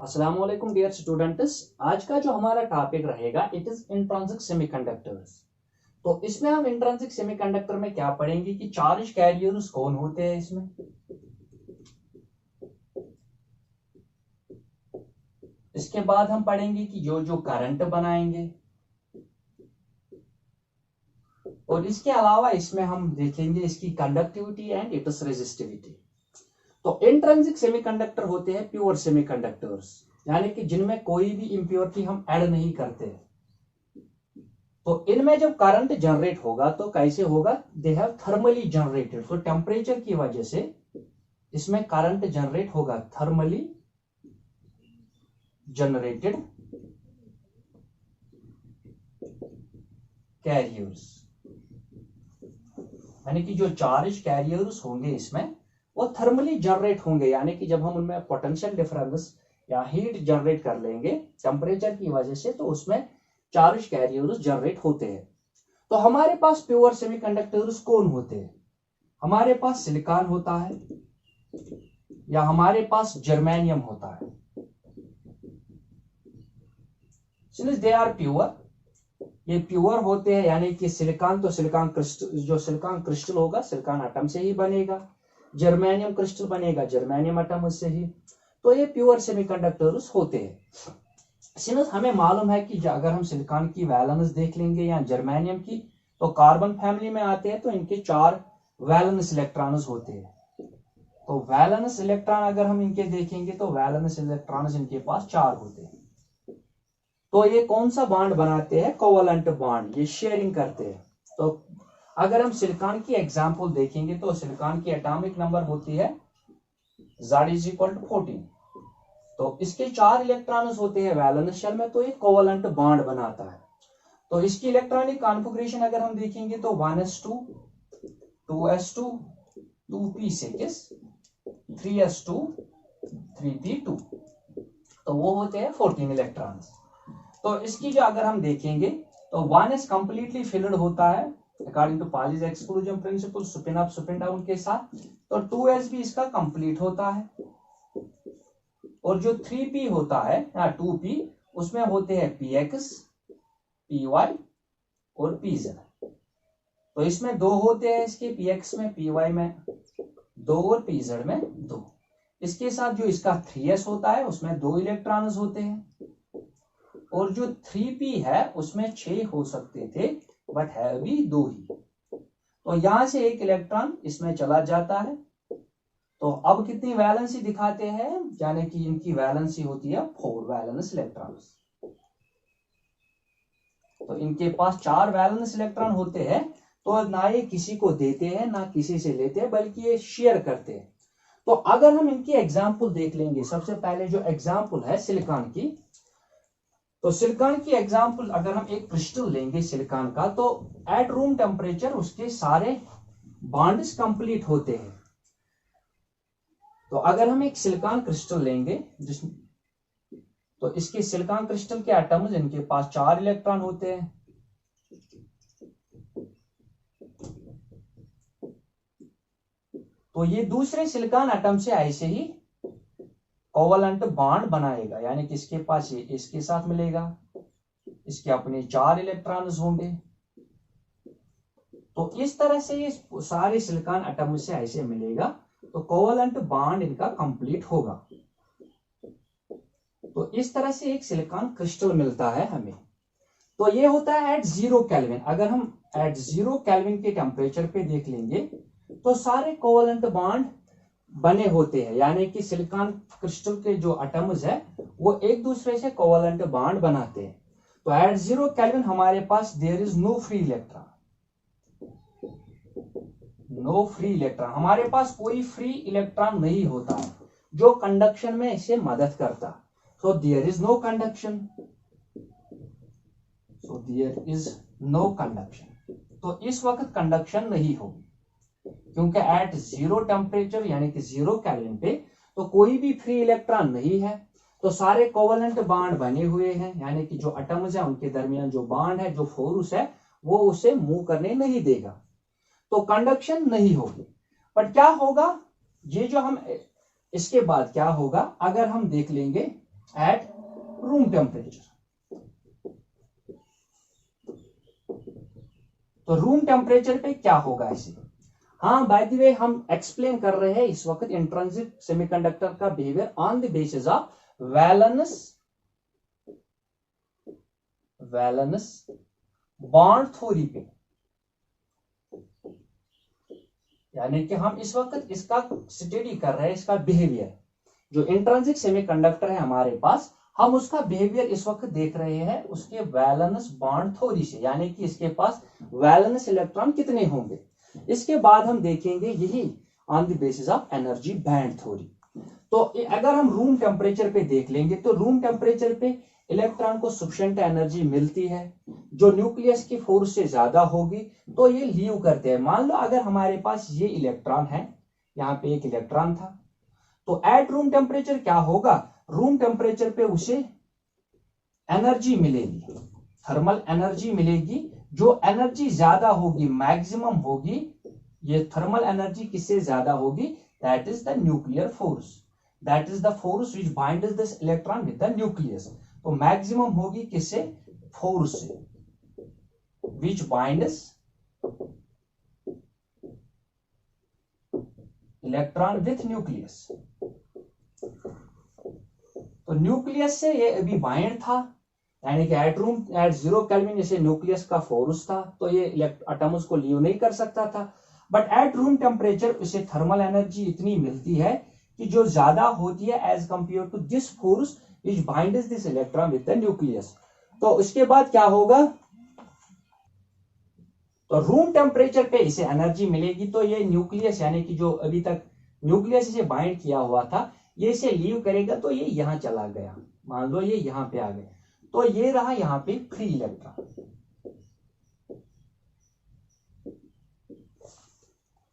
अस्सलाम वालेकुम dear students. आज का जो हमारा टॉपिक रहेगा इट इज इंट्रिंसिक सेमीकंडक्टर्स। तो इसमें हम इंट्रिंसिक सेमीकंडक्टर में क्या पढ़ेंगे कि चार्ज कैरियर्स कौन होते हैं इसमें, इसके बाद हम पढ़ेंगे कि जो जो करंट बनाएंगे, और इसके अलावा इसमें हम देखेंगे इसकी कंडक्टिविटी एंड इट्स रेजिस्टिविटी। तो इंट्रिंसिक सेमीकंडक्टर होते हैं प्योर सेमीकंडक्टर्स, यानी कि जिनमें कोई भी इंप्योरिटी हम ऐड नहीं करते। तो इनमें जब करंट जनरेट होगा तो कैसे होगा, दे हैव थर्मली जनरेटेड। तो टेम्परेचर की वजह से इसमें करंट जनरेट होगा, थर्मली जनरेटेड कैरियर्स, यानी कि जो चार्ज कैरियर्स होंगे इसमें वो थर्मली जनरेट होंगे, यानी कि जब हम उनमें पोटेंशियल डिफरेंस या हीट जनरेट कर लेंगे टेम्परेचर की वजह से, तो उसमें चार्ज कैरियर्स जनरेट होते हैं। तो हमारे पास प्योर सेमीकंडक्टर्स कौन होते हैं, हमारे पास सिलिकॉन होता है या हमारे पास जर्मेनियम होता है। सिंस दे आर प्योर, ये प्योर होते हैं, यानी कि सिलिकॉन तो सिलिकॉन क्रिस्टल, जो सिलिकॉन क्रिस्टल होगा सिलिकॉन एटम से ही बनेगा, जर्मेनियम क्रिस्टल बनेगा जर्मेनियम एटम से ही। तो ये प्योर सेमीकंडक्टर्स होते हैं। सिंस हमें मालूम है कि अगर हम सिलिकॉन की वैलेंस देख लेंगे या जर्मेनियम की, तो कार्बन फैमिली में आते हैं, तो इनके 4 वैलेंस इलेक्ट्रॉन्स होते हैं। तो वैलेंस इलेक्ट्रॉन अगर हम इनके देखेंगे तो वैलेंस इलेक्ट्रॉन्स इनके पास 4 होते हैं। तो ये कौन सा बॉन्ड बनाते हैं, कोवेलेंट बॉन्ड, ये शेयरिंग करते हैं। तो अगर हम सिलिकॉन की एग्जांपल देखेंगे तो सिलिकॉन की एटॉमिक नंबर होती है Z=14। तो इसके 4 इलेक्ट्रॉन्स होते हैं वैलेंस शेल में, तो ये कोवेलेंट बॉन्ड बनाता है। तो इसकी इलेक्ट्रॉनिक कॉन्फ़िगरेशन अगर हम देखेंगे तो 1s2 2s2 2p6 3s2 3p2, तो वो होते हैं 14 इलेक्ट्रॉन्स। तो इसकी जो अगर हम देखेंगे तो 1s कंप्लीटली फिल्ड होता है according to Pauli's exclusion principle, spin up spin down के साथ। तो 2s भी इसका कंप्लीट होता है, और जो 3p होता है या 2p, उसमें होते हैं px py और pz। तो इसमें 2 होते हैं, इसके px में py में 2 और pz में 2। इसके साथ जो इसका 3s होता है उसमें 2 इलेक्ट्रॉन्स होते हैं, और जो 3p है उसमें 6 हो सकते थे बट है भी 2 ही। तो यहां से 1 इलेक्ट्रॉन इसमें चला जाता है। तो अब कितनी वैलेंसी दिखाते हैं, यानी कि इनकी वैलेंसी होती है 4 वैलेंस इलेक्ट्रॉन्स। तो इनके पास 4 वैलेंस इलेक्ट्रॉन होते हैं, तो ना ये किसी को देते हैं ना किसी से लेते हैं, बल्कि ये शेयर करते हैं। तो अगर हम इनकी एग्जांपल देख लेंगे, सबसे पहले जो एग्जांपल है सिलिकॉन की, तो सिलिकॉन की एग्जांपल अगर हम एक क्रिस्टल लेंगे सिलिकॉन का, तो एट रूम टेम्परेचर उसके सारे बॉन्ड्स कंप्लीट होते हैं। तो अगर हम एक सिलिकॉन क्रिस्टल लेंगे तो इसके सिलिकॉन क्रिस्टल के एटम्स, इनके पास 4 इलेक्ट्रॉन होते हैं। तो ये दूसरे सिलिकॉन एटम से ऐसे ही कोवेलेंट बॉन्ड बनाएगा, यानी कि इसके पास ये इसके साथ मिलेगा, इसके अपने 4 इलेक्ट्रॉन्स होंगे। तो इस तरह से ये सारे सिलिकॉन एटम से ऐसे मिलेगा, तो कोवेलेंट बॉन्ड इनका कंप्लीट होगा। तो इस तरह से एक सिलिकॉन क्रिस्टल मिलता है हमें। तो ये होता है एट 0 केल्विन। अगर हम एट 0 केल्विन के टेम्परेचर पे देख लेंगे तो सारे कोवेलेंट बॉन्ड बने होते हैं, यानी कि सिलिकॉन क्रिस्टल के जो एटम्स है वो एक दूसरे से कोवेलेंट बॉन्ड बनाते हैं। तो एट 0 केल्विन हमारे पास there is no free electron, no free electron, हमारे पास कोई फ्री इलेक्ट्रॉन नहीं होता है जो कंडक्शन में इसे मदद करता। So there is no conduction, so there is no conduction. तो इस वक्त कंडक्शन नहीं होगी, क्योंकि एट 0 टेम्परेचर यानी कि 0 केल्विन पे तो कोई भी फ्री इलेक्ट्रॉन नहीं है। तो सारे कोवेलेंट बॉन्ड बने हुए हैं, यानी कि जो एटम्स है उनके दरमियान जो बॉन्ड है, जो फोर्स है, वो उसे मूव करने नहीं देगा, तो कंडक्शन नहीं होगी। बट क्या होगा, ये जो हम इसके बाद क्या होगा, अगर हम देख लेंगे एट रूम टेम्परेचर। तो रूम टेम्परेचर पे क्या होगा इसे? हाँ, बाय द वे हम एक्सप्लेन कर रहे हैं इस वक्त इंट्रिंसिक सेमीकंडक्टर का behaviour on the basis of valence bond theory पे, यानी कि हम इस वक्त इसका स्टडी कर रहे हैं, इसका बिहेवियर। जो इंट्रिंसिक सेमीकंडक्टर है हमारे पास, हम उसका बिहेवियर इस वक्त देख रहे हैं उसके वैलेंस बॉन्ड थ्योरी से, यानी कि इसके पास वैलेंस इलेक्ट्रॉन कितने होंगे। इसके बाद हम देखेंगे यही on the basis of energy band theory. तो अगर हम रूम टेम्परेचर पे देख लेंगे तो रूम टेम्परेचर पे इलेक्ट्रॉन को सफिशिएंट एनर्जी मिलती है, जो न्यूक्लियस की फोर्स से ज्यादा होगी तो ये लीव करते हैं। मान लो अगर हमारे पास ये इलेक्ट्रॉन है, यहाँ पे एक इलेक्ट्रॉन था, तो एट रूम टेम्परेचर क्या होगा, रूम टेम्परेचर पे उसे एनर्जी मिलेगी, थर्मल एनर्जी मिलेगी। जो एनर्जी ज्यादा होगी, मैक्सिमम होगी, ये थर्मल एनर्जी किससे ज्यादा होगी, that is the nuclear force, that is the force which binds this electron with the nucleus. तो मैक्सिमम होगी किससे, फोर्स से, विच बाइंड्स इलेक्ट्रॉन विथ न्यूक्लियस। तो न्यूक्लियस से ये अभी बाइंड था, यानी कि एट 0 केल्विन इसे न्यूक्लियस का फोर्स था, तो ये एटम उसको लीव नहीं कर सकता था। बट एट रूम टेम्परेचर इसे थर्मल एनर्जी इतनी मिलती है कि जो ज्यादा होती है as compare to this force which binds this electron with the nucleus. तो उसके बाद क्या होगा, तो रूम टेम्परेचर पे इसे एनर्जी मिलेगी, तो ये न्यूक्लियस, यानी कि जो अभी तक न्यूक्लियस इसे बाइंड किया हुआ था, ये इसे लीव करेगा, तो ये यहां चला गया, मान लो ये यहां पे आ गया, तो ये रहा यहां पे फ्री इलेक्ट्रॉन।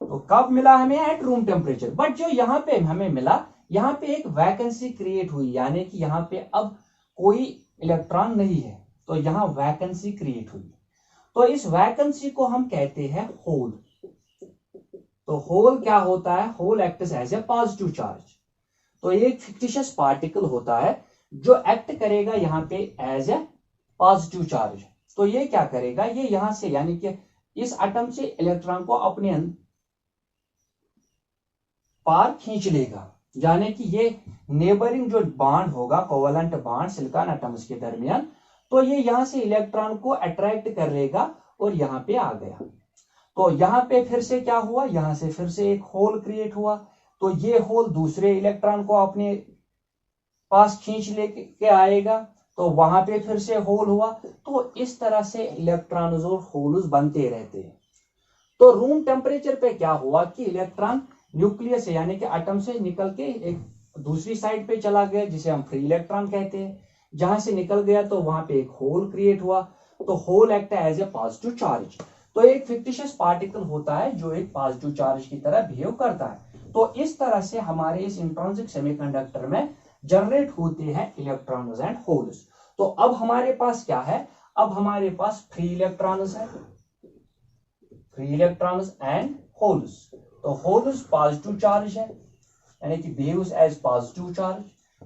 तो कब मिला हमें, एट रूम टेम्परेचर। बट जो यहां पे हमें मिला, यहां पे एक वैकेंसी क्रिएट हुई, यानी कि यहां पे अब कोई इलेक्ट्रॉन नहीं है, तो यहां वैकेंसी क्रिएट हुई। तो इस वैकेंसी को हम कहते हैं होल। तो होल क्या होता है, hole acts as a positive charge. तो एक फिक्टिशियस पार्टिकल होता है जो एक्ट करेगा यहां पे एज ए पॉजिटिव चार्ज। तो ये क्या करेगा, ये यहां से, यानी कि इस एटम से इलेक्ट्रॉन को अपने पार खींच लेगा, यानी कि ये नेबरिंग जो बॉन्ड होगा, कोवेलेंट बॉन्ड सिलिकॉन एटम्स के दरमियान, तो ये यहां से इलेक्ट्रॉन को अट्रैक्ट कर लेगा और यहां पे आ गया। तो यहां पे फिर से क्या हुआ, यहां से फिर से एक होल क्रिएट हुआ, तो ये होल दूसरे इलेक्ट्रॉन को अपने पास खींच लेके आएगा, तो वहां पे फिर से होल हुआ। तो इस तरह से इलेक्ट्रॉन्स और होल्स बनते रहते हैं। तो रूम टेम्परेचर पे क्या हुआ कि इलेक्ट्रॉन न्यूक्लियस से, यानी कि एटम से निकल के एक दूसरी साइड पे चला गया, जिसे हम फ्री इलेक्ट्रॉन कहते हैं। जहां से निकल गया तो वहां पे एक होल क्रिएट हुआ, तो hole act as a positive charge. तो एक फिक्टिशियस पार्टिकल होता है जो एक पॉजिटिव चार्ज की तरह बिहेव करता है। तो इस तरह से हमारे इस इंट्रिंसिक सेमीकंडक्टर में जनरेट होते हैं इलेक्ट्रॉन्स एंड होल्स। तो अब हमारे पास क्या है, अब हमारे पास फ्री इलेक्ट्रॉन्स है, फ्री इलेक्ट्रॉन्स एंड होल्स। तो होल्स पॉजिटिव चार्ज है, यानी कि behaves as positive charge,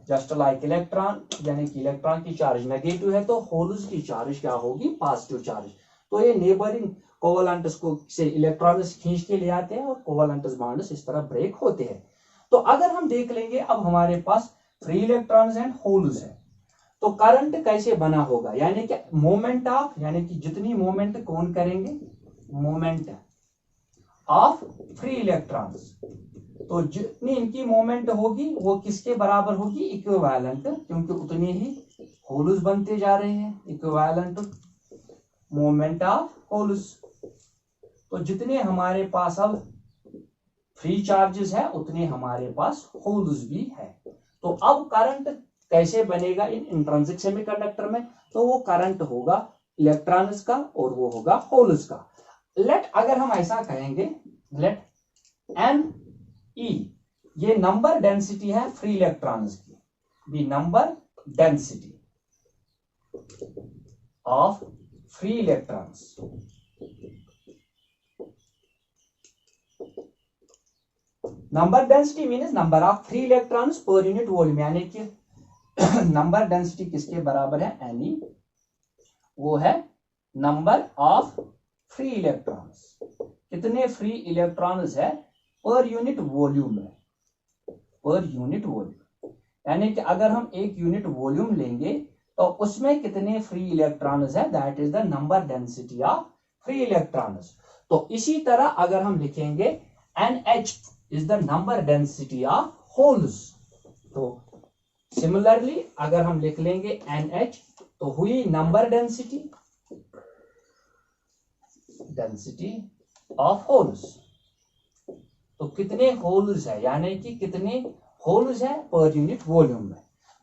just like electron, यानी कि इलेक्ट्रॉन की चार्ज नेगेटिव है तो होल्स की चार्ज क्या होगी, पॉजिटिव चार्ज। तो ये नेबरिंग कोवेलेंट्स को से इलेक्ट्रॉन्स खींच के ले आते हैं और कोवेलेंट्स बॉन्ड्स इस तरह ब्रेक होते हैं। तो अगर हम देख लेंगे, अब हमारे पास फ्री इलेक्ट्रॉन्स एंड होल्स है, तो करंट कैसे बना होगा, यानी कि मोमेंट ऑफ, यानी कि जितनी मोमेंट कौन करेंगे, मोमेंट ऑफ फ्री इलेक्ट्रॉन्स, तो जितनी इनकी मोमेंट होगी वो किसके बराबर होगी, इक्विवेलेंट, क्योंकि उतनी ही होल्स बनते जा रहे हैं, इक्विवेलेंट मोमेंट ऑफ होल्स। तो जितने हमारे पास अब फ्री चार्जेस है उतने हमारे पास होल्स भी है। तो अब करंट कैसे बनेगा इन इंट्रिंसिक सेमीकंडक्टर में, तो वो करंट होगा इलेक्ट्रॉन्स का और वो होगा होल्स का। लेट, अगर हम ऐसा कहेंगे, लेट एन ई, ये नंबर डेंसिटी है फ्री इलेक्ट्रॉन्स की, the number density of free electrons. Number density means number of free electrons per unit volume, यानी कि नंबर डेंसिटी किसके बराबर है, एनी, वो है नंबर ऑफ फ्री इलेक्ट्रॉन्स, कितने फ्री इलेक्ट्रॉन्स है पर यूनिट वॉल्यूम में, पर यूनिट वॉल्यूम, यानी कि अगर हम एक यूनिट वॉल्यूम लेंगे तो उसमें कितने फ्री इलेक्ट्रॉन्स है, that is the number density of free electrons. तो इसी तरह अगर हम लिखेंगे NH is the number density of holes, तो सिमिलरली अगर हम लिख लेंगे NH तो हुई number density, density of holes, तो कितने होल्स है, यानी कि कितने होल्स है पर यूनिट वॉल्यूम में।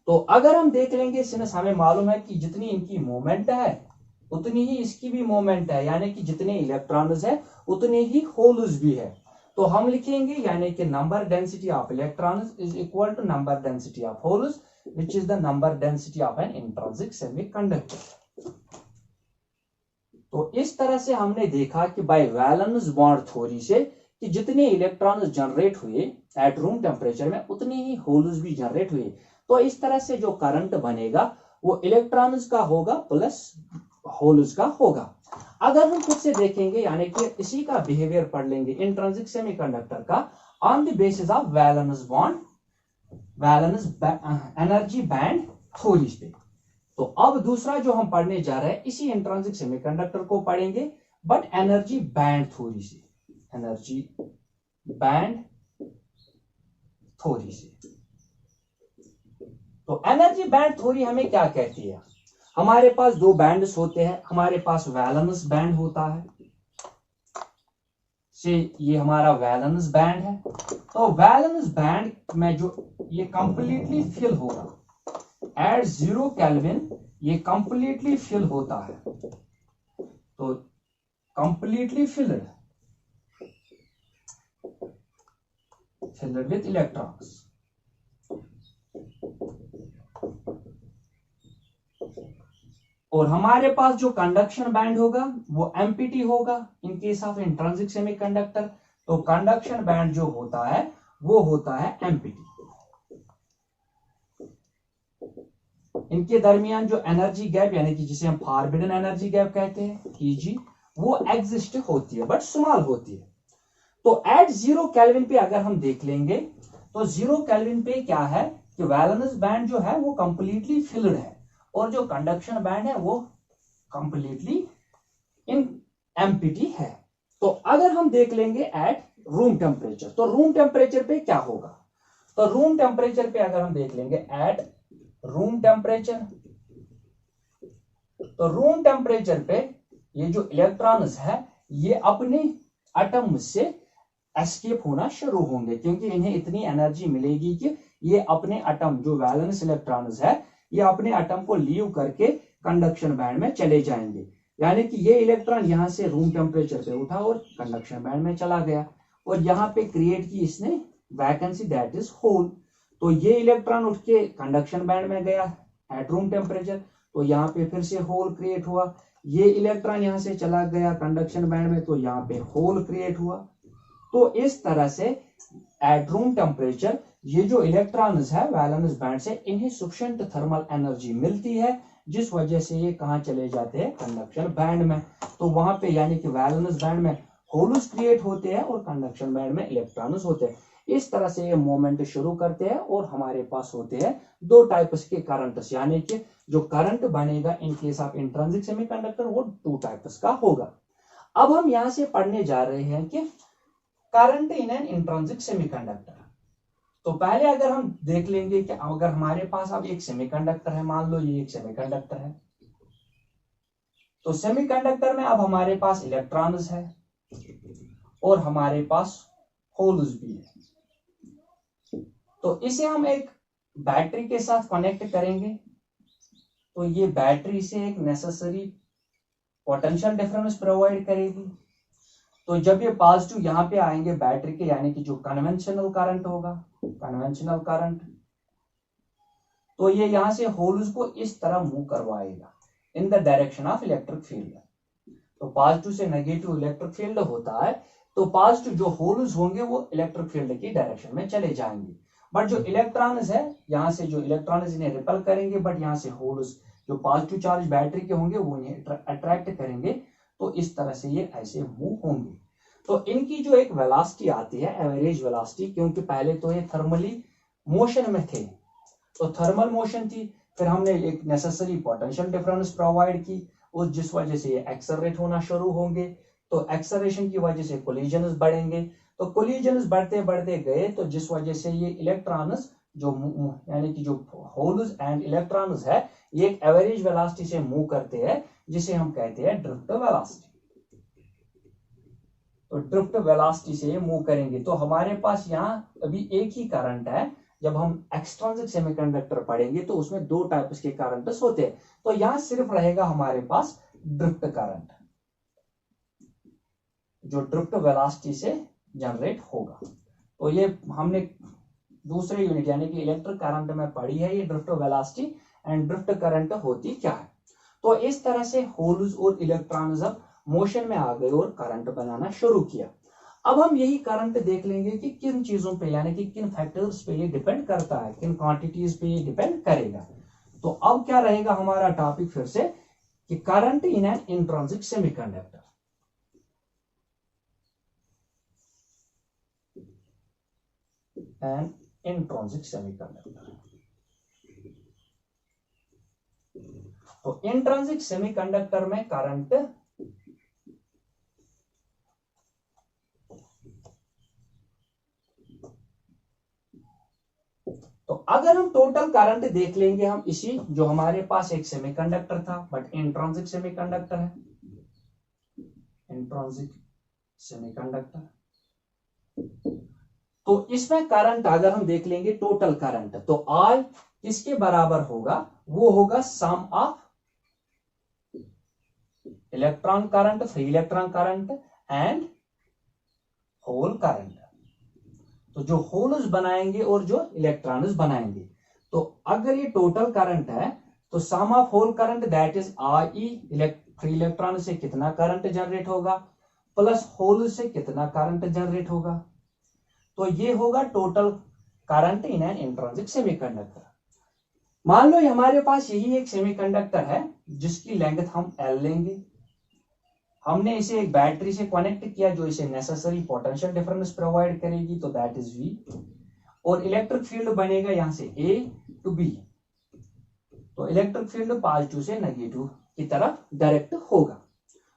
तो अगर हम देख लेंगे, सिंस हमें मालूम है कि जितनी इनकी मोमेंट है उतनी ही इसकी भी मोमेंट है, यानी कि जितने इलेक्ट्रॉन्स है उतने ही होल्स भी है, तो हम लिखेंगे यानी कि number density of electrons is equal to number density of holes which is the number density of an intrinsic semiconductor. तो इस तरह से हमने देखा कि बाय वैलेंस बॉन्ड थ्योरी से कि जितने इलेक्ट्रॉन्स जनरेट हुए एट रूम टेम्परेचर में उतने ही होल्स भी जनरेट हुए, तो इस तरह से जो करंट बनेगा वो इलेक्ट्रॉन्स का होगा प्लस होल्स का होगा। अगर हम खुद से देखेंगे यानी कि इसी का बिहेवियर पढ़ लेंगे इंट्रिंसिक सेमीकंडक्टर का on the basis of valence bond, valence energy band theory पे। तो अब दूसरा जो हम पढ़ने जा रहे हैं इसी इंट्रिंसिक सेमीकंडक्टर को पढ़ेंगे बट एनर्जी बैंड थ्योरी से, एनर्जी बैंड थ्योरी से। तो एनर्जी बैंड थ्योरी हमें क्या कहती है, हमारे पास दो बैंड्स होते हैं, हमारे पास वैलेंस बैंड होता है, से ये हमारा वैलेंस बैंड है। तो वैलेंस बैंड में जो ये कंप्लीटली फिल होगा एट 0 केल्विन, ये कंप्लीटली फिल होता है, तो कंप्लीटली फिल्ड विथ इलेक्ट्रॉन्स। और हमारे पास जो कंडक्शन बैंड होगा वो एमपीटी होगा in case of intrinsic semiconductor. तो कंडक्शन बैंड जो होता है वो होता है एमपीटी। इनके दरमियान जो एनर्जी गैप यानी कि जिसे हम फॉरबिडन एनर्जी गैप कहते हैं ईजी, वो एग्जिस्ट होती है बट स्मॉल होती है। तो एट 0 केल्विन पे अगर हम देख लेंगे तो 0 केल्विन पे क्या है कि वैलेंस बैंड जो है वो कंप्लीटली फिल्ड है और जो कंडक्शन बैंड है वो कंप्लीटली इन एम्प्टी है। तो अगर हम देख लेंगे एट रूम टेम्परेचर, तो रूम टेम्परेचर पे क्या होगा, तो रूम टेम्परेचर पे अगर हम देख लेंगे एट रूम टेम्परेचर, तो रूम टेम्परेचर पे ये जो इलेक्ट्रॉन्स है ये अपने एटम से एस्केप होना शुरू होंगे क्योंकि इन्हें इतनी एनर्जी मिलेगी कि ये अपने एटम जो वैलेंस इलेक्ट्रॉन्स है ये अपने एटम को लीव करके कंडक्शन बैंड में चले जाएंगे। यानी कि ये इलेक्ट्रॉन यहां से रूम टेम्परेचर पे उठा और कंडक्शन बैंड में चला गया और यहाँ पे क्रिएट की इसने वैकेंसी दैट इज होल। तो ये इलेक्ट्रॉन उठ के कंडक्शन बैंड में गया एट रूम टेम्परेचर, तो यहाँ पे फिर से होल क्रिएट हुआ। ये इलेक्ट्रॉन यहाँ से चला गया कंडक्शन बैंड में, तो यहाँ पे होल क्रिएट हुआ। तो इस तरह से एट रूम टेम्परेचर ये जो इलेक्ट्रॉन्स है वैलेंस बैंड से इन्हें सफिशिएंट थर्मल एनर्जी मिलती है जिस वजह से ये कहां चले जाते हैं कंडक्शन बैंड में। तो वहां पे यानी कि वैलेंस बैंड में होल्स क्रिएट होते हैं और कंडक्शन बैंड में इलेक्ट्रॉन्स होते हैं। इस तरह से ये मूवमेंट शुरू करते हैं और हमारे पास होते हैं दो टाइप्स के करंट्स, यानी कि जो करंट बनेगा in case of intrinsic semiconductor वो टू टाइप्स का होगा। अब हम यहां से पढ़ने जा रहे हैं कि current in an intrinsic semiconductor. तो पहले अगर हम देख लेंगे कि अगर हमारे पास अब एक सेमीकंडक्टर है, मान लो ये एक सेमीकंडक्टर है, तो सेमीकंडक्टर में अब हमारे पास इलेक्ट्रॉन्स है और हमारे पास होल्स भी है। तो इसे हम एक बैटरी के साथ कनेक्ट करेंगे तो ये बैटरी से एक नेसेसरी पोटेंशियल डिफरेंस प्रोवाइड करेगी। तो जब ये पॉजिटिव यहां पे आएंगे बैटरी के यानी कि जो कन्वेंशनल करंट होगा, कन्वेंशनल करंट, तो ये यहां से होल्स को इस तरह मूव करवाएगा in the direction of electric field. तो पॉजिटिव से नेगेटिव इलेक्ट्रिक फील्ड होता है, तो पॉजिटिव जो होल्स होंगे वो इलेक्ट्रिक फील्ड की डायरेक्शन में चले जाएंगे। बट जो इलेक्ट्रॉन्स है, यहाँ से जो इलेक्ट्रॉन्स इन्हें रिपेल करेंगे, बट यहाँ से होल्स जो पॉजिटिव चार्ज बैटरी के होंगे वो इन्हें अट्रैक्ट करेंगे। तो इस तरह से ये ऐसे मूव होंगे। तो इनकी जो एक वेलोसिटी आती है, एवरेज वेलोसिटी, क्योंकि पहले तो ये थर्मली मोशन में थे, तो थर्मल मोशन थी, फिर हमने एक नेसेसरी पोटेंशियल डिफरेंस प्रोवाइड की, और जिस वजह से ये एक्सेलरेट होना शुरू होंगे। तो एक्सेलरेशन की वजह से कोलिजन्स बढ़ेंगे, तो कोलिजन्स बढ़ते बढ़ते गए, तो जिस वजह से ये इलेक्ट्रॉन्स जो यानी कि जो होल्स एंड इलेक्ट्रॉन्स है, ये एक एवरेज वेलोसिटी से मूव करते हैं, जिसे हम कहते हैं ड्रिफ्ट वेलोसिटी। तो ड्रिफ्ट वेलोसिटी से मूव करेंगे। तो हमारे पास यहाँ अभी एक ही करंट है। जब हम एक्सट्रिंसिक सेमीकंडक्टर पढ़ेंगे तो उसमें दो टाइप्स के करंट्स होते हैं। तो यहां सिर्फ रहेगा हमारे पास ड्रिफ्ट करंट, जो ड्रिफ्ट वेलोसिटी से जनरेट होगा। तो ये हमने दूसरे यूनिट यानी कि इलेक्ट्रिक करंट में पढ़ी है, ये drift velocity and drift current होती क्या है। तो इस तरह से होल्स और इलेक्ट्रॉन्स अब मोशन में आ गए और करंट बनाना शुरू किया। अब हम यही करंट देख लेंगे कि किन चीजों पे यानी कि किन फैक्टर्स पे ये डिपेंड करता है, किन क्वांटिटीज पे ये डिपेंड करेगा। तो अब क्या रहेगा हमारा टॉपिक फिर से कि current in an intrinsic semiconductor. N intrinsic semiconductor. तो इंट्रिंसिक सेमीकंडक्टर में करंट तो अगर हम टोटल करंट देख लेंगे, हम इसी जो हमारे पास एक सेमीकंडक्टर था बट इंट्रिंसिक सेमीकंडक्टर है, इंट्रिंसिक सेमीकंडक्टर, तो इसमें करंट अगर हम देख लेंगे टोटल करंट, तो I किसके बराबर होगा, वो होगा sum of electron current, free electron current and hole current. तो जो होल्स बनाएंगे और जो इलेक्ट्रॉन्स बनाएंगे। तो अगर ये टोटल करंट है तो sum of hole current that is IE, free electron से कितना करंट जनरेट होगा प्लस होल से कितना करंट जनरेट होगा। तो ये होगा total current in an intrinsic semiconductor. मान लो हमारे पास यही एक सेमीकंडक्टर है जिसकी लेंथ हम L लेंगे, हमने इसे एक बैटरी से कनेक्ट किया जो इसे नेसेसरी पोटेंशियल डिफरेंस प्रोवाइड करेगी, तो दैट इज V, और इलेक्ट्रिक फील्ड बनेगा यहां से A टू B। तो इलेक्ट्रिक फील्ड पॉजिटिव से नेगेटिव की तरफ डायरेक्ट होगा।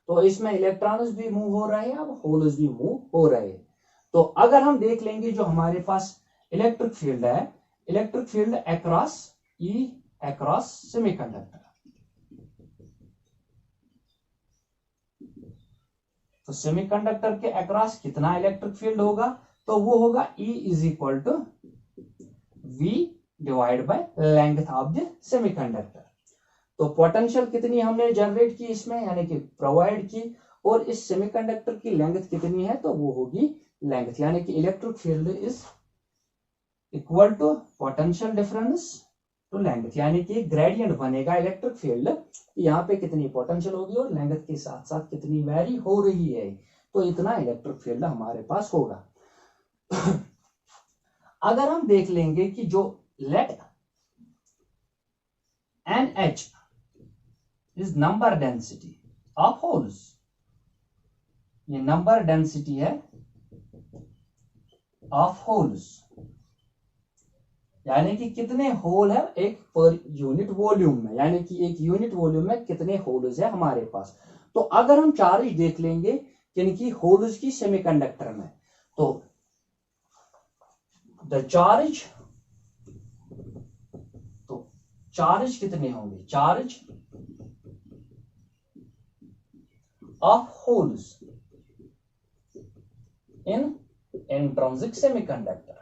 तो इसमें इलेक्ट्रॉन्स भी मूव हो रहे हैं, अब होल्स भी मूव हो रहे हैं। तो अगर हम देख लेंगे जो हमारे पास इलेक्ट्रिक फील्ड है, electric field across E across semiconductor, तो सेमीकंडक्टर के अक्रॉस कितना इलेक्ट्रिक फील्ड होगा, तो वो होगा E is equal to V divide by length of the semiconductor. तो पोटेंशियल कितनी हमने जनरेट की इसमें यानी कि प्रोवाइड की, और इस सेमीकंडक्टर की लेंथ कितनी है, तो वो होगी लेंथ, यानी कि electric field is equal to potential difference to length, यानी कि ग्रेडियंट बनेगा इलेक्ट्रिक फील्ड, यहाँ पे कितनी पोटेंशियल होगी और लेंथ के साथ साथ कितनी वैरी हो रही है, तो इतना इलेक्ट्रिक फील्ड हमारे पास होगा। अगर हम देख लेंगे कि जो let NH is number density of holes, ये नंबर डेंसिटी है ऑफ होल्स, यानी कि कितने होल है एक पर यूनिट वॉल्यूम में, यानी कि एक यूनिट वॉल्यूम में कितने होल्स है हमारे पास। तो अगर हम चार्ज देख लेंगे किनकी, होल्स की सेमीकंडक्टर में, तो द चार्ज, तो चार्ज कितने होंगे, charge of holes in intrinsic semiconductor.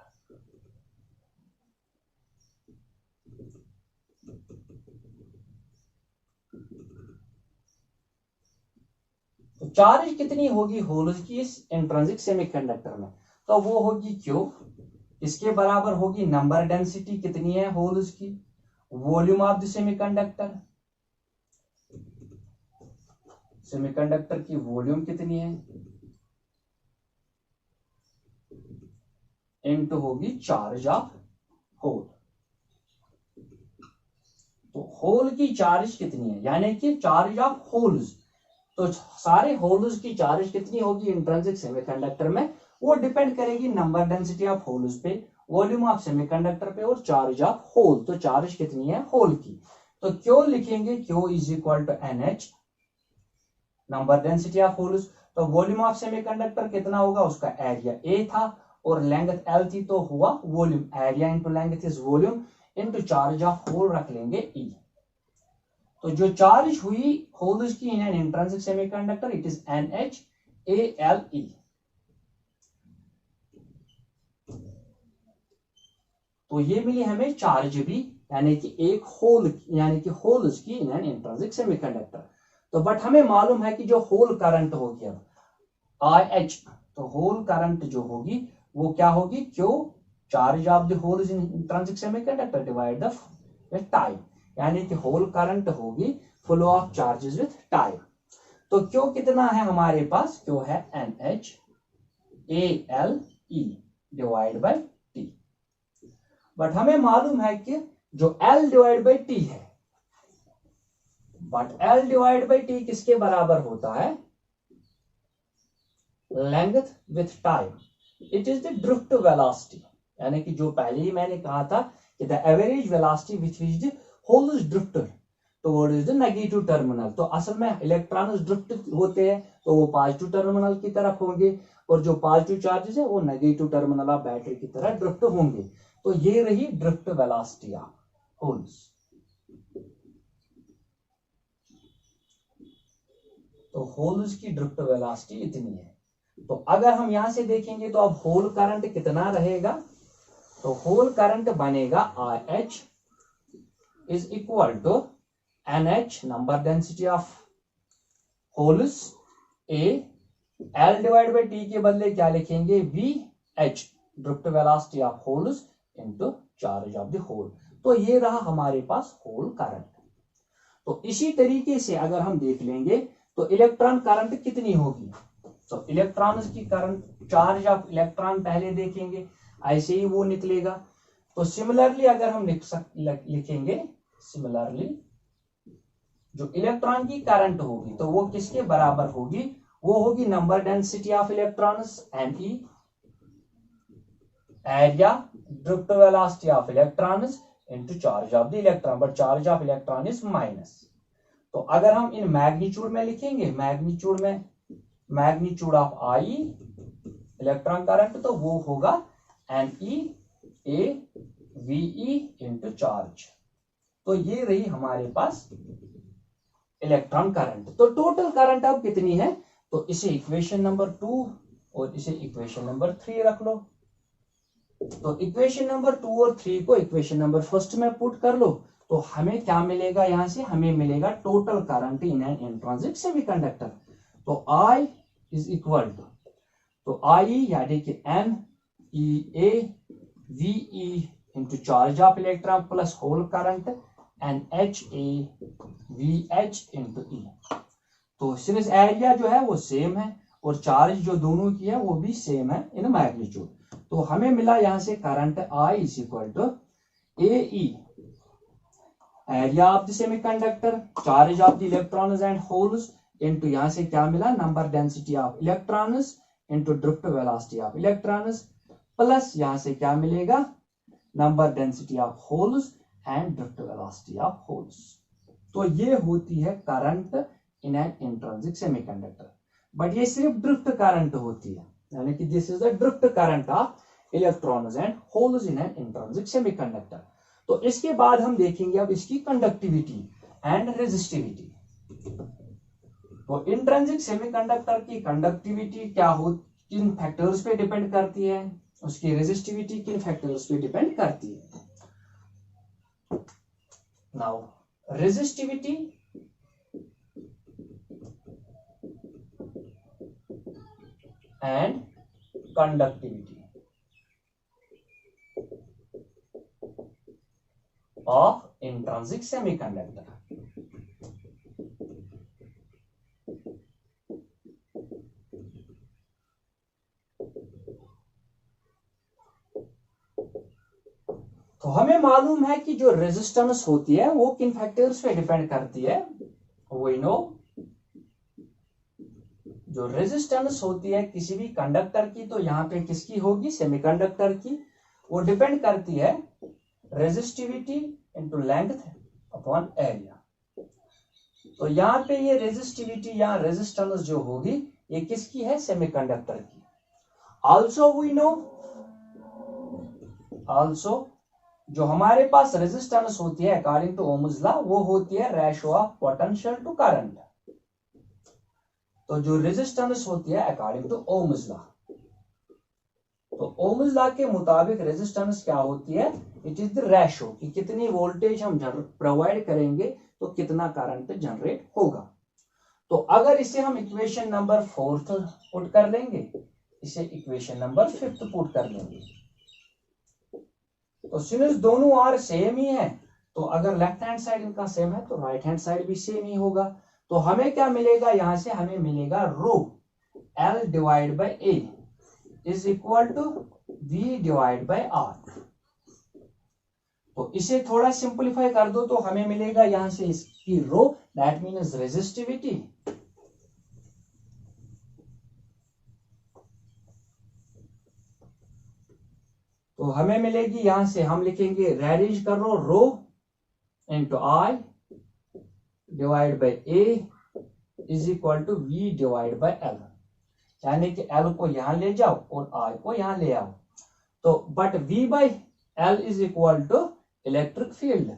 तो चार्ज कितनी होगी होल्स की इस इंट्रिंसिक सेमीकंडक्टर में, तो वो होगी Q, इसके बराबर होगी नंबर डेंसिटी कितनी है होल्स की, volume of the semiconductor, semiconductor की वॉल्यूम कितनी है, इनटू होगी चार्ज ऑफ होल। तो होल की चार्ज कितनी है, यानी कि चार्ज ऑफ होल्स, तो सारे होल्स की चार्ज कितनी होगी इंट्रिंसिक सेमीकंडक्टर में, वो डिपेंड करेगी नंबर डेंसिटी ऑफ होल्स पे, वॉल्यूम ऑफ सेमीकंडक्टर पे और चार्ज ऑफ होल। तो चार्ज कितनी है होल की, तो क्यों लिखेंगे, Q is equal to NH number density of holes. तो वॉल्यूम ऑफ सेमीकंडक्टर कितना होगा, उसका एरिया A था और लेंथ L थी, तो हुआ volume, area into length is volume into charge of hole रख लेंगे E। तो जो चार्ज हुई होल्स की in an intrinsic semiconductor it is NHALE। तो ये मिली हमें चार्ज भी, यानी कि एक होल, यानी कि होल्स की इन एन इंट्रिंसिक सेमीकंडक्टर। तो बट हमें मालूम है कि जो होल करंट होगी अब IH, तो होल करंट जो होगी वो क्या होगी, क्यों charge of the holes in intrinsic semiconductor divide the time, यानी कि होल करंट होगी flow of charges with time. तो क्यों कितना है हमारे पास, क्यों है NHALE divide by T। But हमें मालूम है कि जो L डिवाइड बाई T है, but L divide by T किसके बराबर होता है, length with time, it is the drift velocity, यानी कि जो पहले ही मैंने कहा था कि the average velocity which is the holes drifted towards the negative terminal. तो असल में इलेक्ट्रॉन्स ड्रिफ्ट होते हैं तो वो पॉजिटिव टर्मिनल की तरफ होंगे, और जो पॉजिटिव चार्जेस है वो नेगेटिव टर्मिनल ऑफ बैटरी की तरह ड्रिफ्ट होंगे। तो ये रही ड्रिफ्ट वेलोसिटी ऑफ होल्स। तो होल्स की ड्रिफ्ट वेलोसिटी इतनी है। तो अगर हम यहां से देखेंगे तो अब होल करंट कितना रहेगा, तो होल करंट बनेगा IH is equal to NH number density of holes A, L divide by T के बदले क्या लिखेंगे, VH drift velocity of holes into charge of the hole. तो ये रहा हमारे पास होल करंट। तो इसी तरीके से अगर हम देख लेंगे तो इलेक्ट्रॉन करंट कितनी होगी, तो इलेक्ट्रॉन की करंट, चार्ज ऑफ इलेक्ट्रॉन पहले देखेंगे, ऐसे ही वो निकलेगा। तो सिमिलरली अगर हम लिखेंगे, सिमिलरली जो इलेक्ट्रॉन की करंट होगी तो वो किसके बराबर होगी, वो होगी number density of electrons Ne, area drift velocity of electrons into charge of the electron, but charge of electron is minus. तो अगर हम इन मैग्नीट्यूड में लिखेंगे, मैग्नीट्यूड में magnitude of I electron current, तो वो होगा NeAVe इंटू चार्ज। तो ये रही हमारे पास इलेक्ट्रॉन करंट। तो टोटल करंट अब कितनी है, तो इसे इक्वेशन नंबर 2 और इसे इक्वेशन नंबर 3 रख लो। तो इक्वेशन नंबर 2 और 3 को इक्वेशन नंबर 1 में पुट कर लो, तो हमें क्या मिलेगा, यहां से हमें मिलेगा total current in an intrinsic semiconductor. तो I इज इक्वल टू, तो I यानी कि NeAVe into charge of electron plus hole current NHAVH into E। तो सिर्फ एरिया जो है वो सेम है और चार्ज जो दोनों की है वो भी सेम है इन मैग्नीट्यूड। तो हमें मिला यहां से current I is equal to AE area of the semiconductor, charge of the electrons and holes into, यहां से क्या मिला, number density of electrons into drift velocity of electrons, plus यहां से क्या मिलेगा, number density of holes and drift velocity of holes. तो ये होती है current in an intrinsic semiconductor. But ये सिर्फ ड्रिफ्ट करंट होती है, यानी कि this is the drift current of electrons and holes in an intrinsic semiconductor. तो इसके बाद हम देखेंगे अब इसकी कंडक्टिविटी एंड रेजिस्टिविटी। तो इंट्रिंसिक सेमीकंडक्टर की कंडक्टिविटी क्या हो, किन फैक्टर्स पे डिपेंड करती है, उसकी रेजिस्टिविटी किन फैक्टर्स पे डिपेंड करती है। Now resistivity and conductivity of intrinsic semiconductor. तो हमें मालूम है कि जो रेजिस्टेंस होती है वो किन फैक्टर्स पे डिपेंड करती है। वी नो जो रेजिस्टेंस होती है किसी भी कंडक्टर की, तो यहाँ पे किसकी होगी, सेमीकंडक्टर की। वो डिपेंड करती है resistivity into length upon area. तो यहाँ पे ये रेजिस्टिविटी या रेजिस्टेंस जो होगी ये किसकी है, सेमीकंडक्टर की। आल्सो वी नो, आल्सो जो हमारे पास रेजिस्टेंस होती है अकॉर्डिंग टू ओम्स लॉ वो होती है ratio of potential to current. तो जो रेजिस्टेंस होती है अकॉर्डिंग टू ओम्स लॉ, तो ओम्स लॉ के मुताबिक रेजिस्टेंस क्या होती है, इट इज द रेशियो कि कितनी वोल्टेज हम प्रोवाइड करेंगे तो कितना करंट जनरेट होगा। तो अगर इसे हम इक्वेशन नंबर 4 पुट कर लेंगे, इसे इक्वेशन नंबर 5 पुट कर लेंगे, तो सिंस दोनों आर सेम ही है, तो अगर लेफ्ट हैंड साइड इनका सेम है तो राइट हैंड साइड भी सेम ही होगा। तो हमें क्या मिलेगा, यहां से हमें मिलेगा rho L divide by A is equal to V divide by R. तो इसे थोड़ा सिंपलीफाई कर दो तो हमें मिलेगा यहां से इसकी रो, दैट मीन्स रेजिस्टिविटी, तो हमें मिलेगी यहां से हम लिखेंगे रेडिज कर rho into I divide by A is equal to V divide by L, यानी कि एल को यहां ले जाओ और आई को यहां ले आओ। तो but V by L is equal to electric field,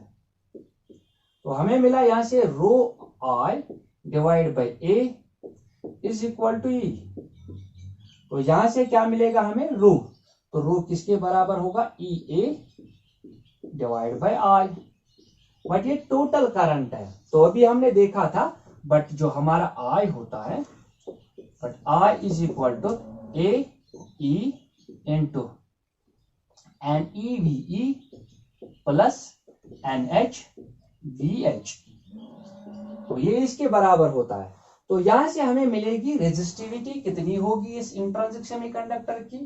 तो हमें मिला यहां से rho I divide by A is equal to E. तो यहां से क्या मिलेगा हमें, रो, तो रो किसके बराबर होगा, ई ए डिवाइड बाय आई। बट ये टोटल करंट है, तो अभी हमने देखा था, बट जो हमारा आई होता है, but I is equal to A E into N E V E plus N H V H, तो ये इसके बराबर होता है। तो यहां से हमें मिलेगी रेजिस्टिविटी कितनी होगी इस इंट्रिंसिक सेमीकंडक्टर की,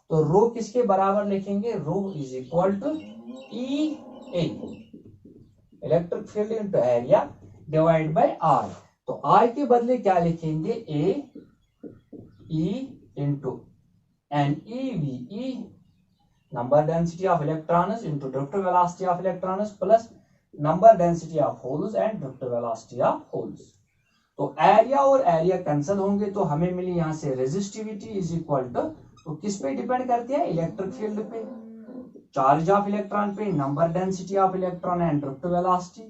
तो रो किसके बराबर लिखेंगे, rho is equal to E A electric field into area divide by R. तो आई के बदले क्या लिखेंगे, A E into N E V E number density of electrons into drift velocity of electrons plus number density of holes and drift velocity of holes. तो area और area cancel होंगे तो हमें मिली यहां से रेजिस्टिविटी इज इक्वल टू, तो किस पे डिपेंड करती है, इलेक्ट्रिक फील्ड पे, चार्ज ऑफ इलेक्ट्रॉन पे, number density of electron and drift velocity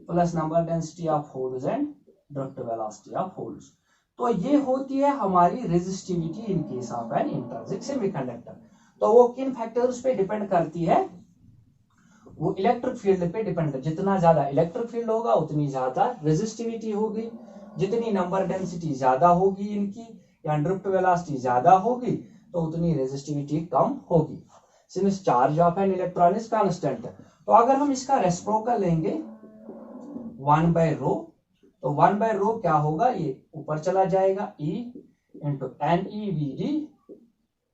plus number density of holes and drift velocity of holes. तो ये होती है हमारी resistivity in case of an intrinsic semiconductor. तो वो किन फैक्टर्स पे डिपेंड करती है, वो इलेक्ट्रिक फील्ड पे डिपेंड है। जितना ज्यादा इलेक्ट्रिक फील्ड होगा उतनी ज्यादा रेजिस्टिविटी होगी, जितनी नंबर डेंसिटी ज्यादा होगी इनकी या ड्रिफ्ट वेलोसिटी ज्यादा होगी तो उतनी रेजिस्टिविटी कम होगी, since charge of an electron is constant. तो अगर हम इसका रेसिप्रोकल लेंगे 1 बाय रो, तो 1 बाय रो क्या होगा, ये ऊपर चला जाएगा, E into N E V D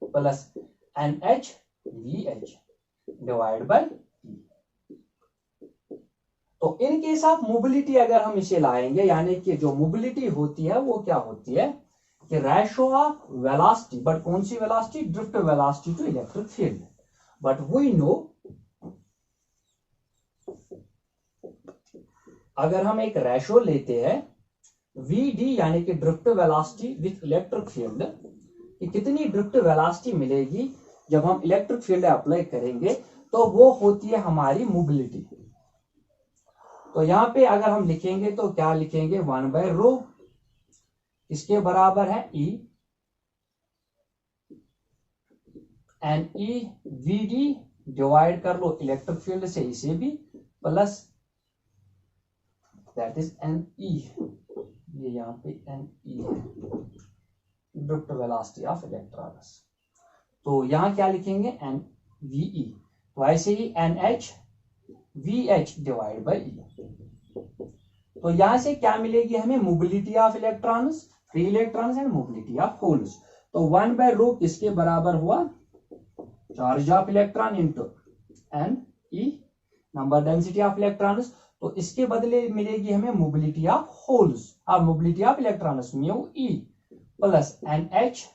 plus N H V H divide by. तो इन केस ऑफ मोबिलिटी अगर हम इसे लाएंगे, यानी कि जो मोबिलिटी होती है वो क्या होती है कि रेशियो ऑफ वेलोसिटी, बट कौन सी velocity, drift velocity to electric field. But we know अगर हम एक रेशियो लेते हैं वी डी यानी कि drift velocity with electric field, कि कितनी ड्रिफ्ट वेलोसिटी मिलेगी जब हम इलेक्ट्रिक फील्ड अप्लाई करेंगे, तो वो होती है हमारी मोबिलिटी। तो यहां पे अगर हम लिखेंगे तो क्या लिखेंगे, 1 बाय रो इसके बराबर है E N E V D divide कर लो इलेक्ट्रिक फील्ड से इसे भी plus that is N E, ये यहां पे एन ई है ड्रिफ्ट वेलोसिटी ऑफ इलेक्ट्रॉन्स। तो यहां क्या लिखेंगे, एन वी ई, तो ऐसे ही N H V H divide by E. तो यहां से क्या मिलेगी हमें, mobility of electrons, free electrons and mobility of holes. तो 1 बाय रो किसके बराबर हुआ, charge of electron into N E number density of electrons, तो इसके बदले मिलेगी हमें मोबिलिटी ऑफ होल्स और mobility of electrons mu E plus N H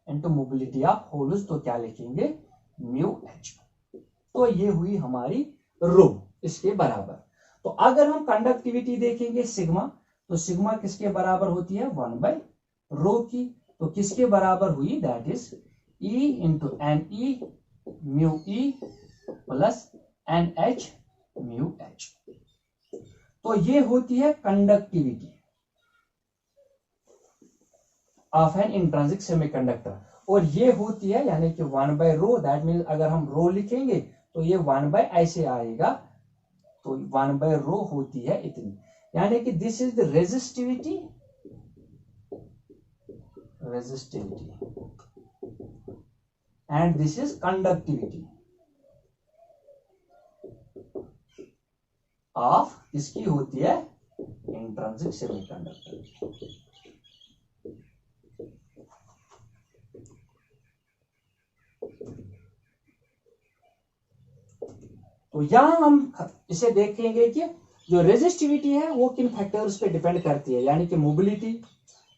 into mobility of holes, तो क्या लिखेंगे म्यू एच। तो ये हुई हमारी रो इसके बराबर। तो अगर हम कंडक्टिविटी देखेंगे सिग्मा, तो सिग्मा किसके बराबर होती है 1/रो की, तो किसके बराबर हुई that is E into N E mu E plus N H mu H. तो ये होती है conductivity of an intrinsic semiconductor, और ये होती है यानी कि 1/रो, दैट मीन अगर हम रो लिखेंगे तो ये 1/ ऐसे आएगा, तो 1/रो होती है इतनी, यानी कि this is the resistivity and this is conductivity of, इसकी होती है इंट्रिंसिक सेमीकंडक्टर। तो यहां हम इसे देखेंगे कि जो रेजिस्टिविटी है वो किन फैक्टर्स पे डिपेंड करती है, यानी कि mobility,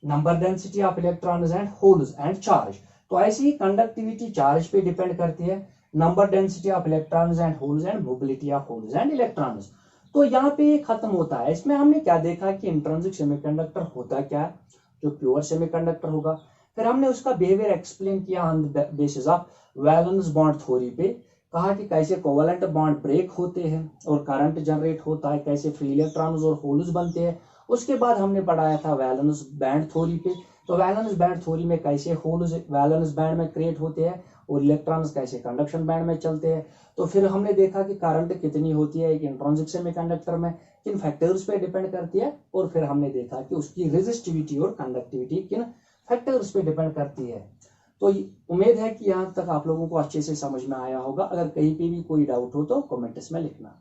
number density of electrons and holes and charge. तो ऐसे ही कंडक्टिविटी चार्ज पे डिपेंड करती है, number density of electrons and holes and mobility of holes and electrons. तो यहाँ पे ये खत्म होता है। इसमें हमने क्या देखा कि इंट्रिंसिक सेमीकंडक्टर होता क्या है, जो प्योर सेमीकंडक्टर होगा। फिर हमने उसका बिहेवियर एक्सप्लेन किया on the basis of valence bond theory पे, कहा कि कैसे कोवलेंट बॉन्ड ब्रेक होते हैं और करंट जनरेट होता है, कैसे फ्री इलेक्ट्रॉन्स और होल्स बनते हैं। उसके बाद हमने पढ़ाया था वैलेंस बैंड थ्योरी पे, तो वैलेंस बैंड थ्योरी में कैसे होल्स वैलेंस बैंड में क्रिएट होते हैं और इलेक्ट्रॉन्स कैसे कंडक्शन बैंड में चलते हैं। तो फिर हमने देखा कि करंट कितनी होती है एक इंट्रिंसिक सेमीकंडक्टर में, किन फैक्टर्स पे डिपेंड करती है, और फिर हमने देखा कि उसकी रेजिस्टिविटी और कंडक्टिविटी किन फैक्टर्स पे डिपेंड करती है। तो उम्मीद है कि यहाँ तक आप लोगों को अच्छे से समझ में आया होगा। अगर कहीं पे भी कोई डाउट हो तो कमेंट्स में लिखना।